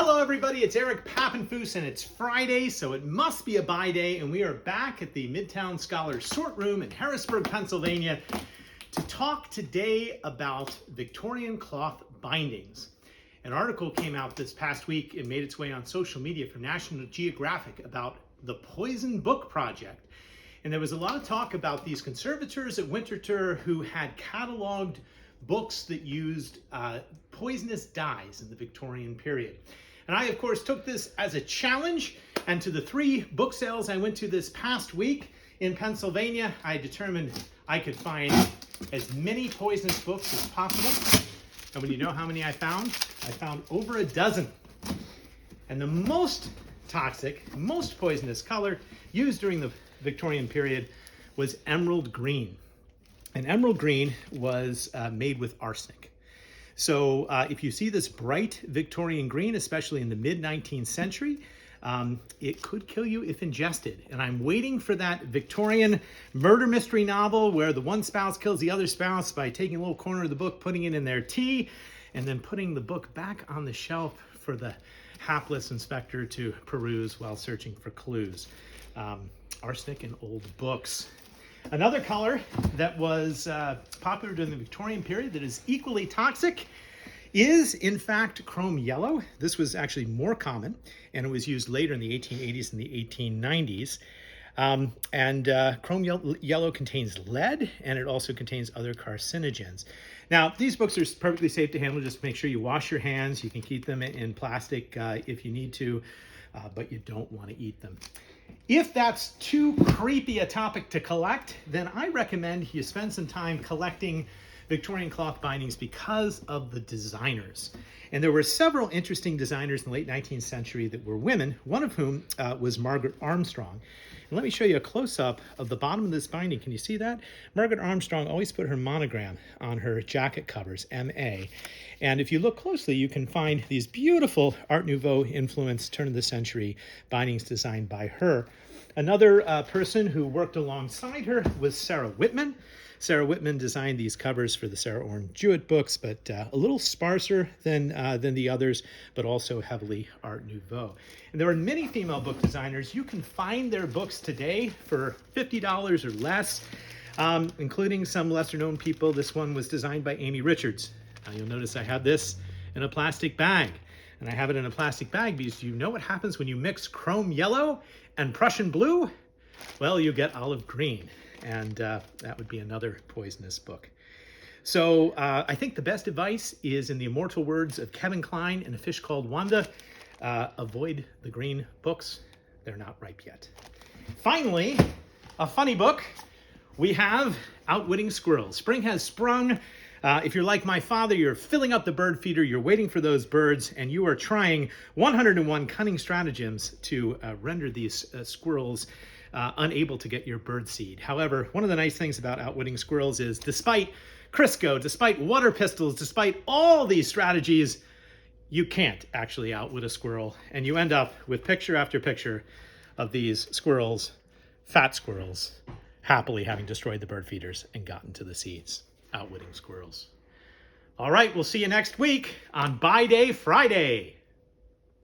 Hello everybody, it's Eric Papenfuse and it's Friday, so it must be a buy day, and we are back at the Midtown Scholar sort room in Harrisburg, Pennsylvania to talk today about Victorian cloth bindings. An article came out this past week and made its way on social media from National Geographic about the Poison Book Project. And there was a lot of talk about these conservators at Winterthur who had cataloged books that used poisonous dyes in the Victorian period. And I, of course, took this as a challenge, and to the 3 book sales I went to this past week in Pennsylvania, I determined I could find as many poisonous books as possible. And when you know how many I found over a dozen. And the most toxic, most poisonous color used during the Victorian period was emerald green. And emerald green was made with arsenic. So if you see this bright Victorian green, especially in the mid-19th century, it could kill you if ingested. And I'm waiting for that Victorian murder mystery novel where the one spouse kills the other spouse by taking a little corner of the book, putting it in their tea, and then putting the book back on the shelf for the hapless inspector to peruse while searching for clues. Arsenic in old books. Another color that was popular during the Victorian period that is equally toxic is, in fact, chrome yellow. This was actually more common, and it was used later in the 1880s and the 1890s. Chrome yellow contains lead, and it also contains other carcinogens. Now, these books are perfectly safe to handle. Just make sure you wash your hands. You can keep them in plastic if you need to, but you don't want to eat them. If that's too creepy a topic to collect, then I recommend you spend some time collecting Victorian cloth bindings because of the designers. And there were several interesting designers in the late 19th century that were women, one of whom was Margaret Armstrong. And let me show you a close-up of the bottom of this binding. Can you see that? Margaret Armstrong always put her monogram on her jacket covers, M.A. And if you look closely, you can find these beautiful Art Nouveau influenced turn-of-the-century bindings designed by her. Another person who worked alongside her was Sarah Whitman. Sarah Whitman designed these covers for the Sarah Orne Jewett books, but a little sparser than the others, but also heavily Art Nouveau. And there are many female book designers. You can find their books today for $50 or less, including some lesser-known people. This one was designed by Amy Richards. Now you'll notice I have this in a plastic bag. And I have it in a plastic bag because you know what happens when you mix chrome yellow and Prussian blue? Well, you get olive green. And that would be another poisonous book. So I think the best advice is in the immortal words of Kevin Kline in A Fish Called Wanda, avoid the green books. They're not ripe yet. Finally, a funny book. We have Outwitting Squirrels. Spring has sprung. If you're like my father, you're filling up the bird feeder, you're waiting for those birds, and you are trying 101 cunning stratagems to render these squirrels unable to get your bird seed. However, one of the nice things about Outwitting Squirrels is despite Crisco, despite water pistols, despite all these strategies, you can't actually outwit a squirrel, and you end up with picture after picture of these squirrels, fat squirrels, happily having destroyed the bird feeders and gotten to the seeds. Outwitting Squirrels. All right, we'll see you next week on Buy Day Friday.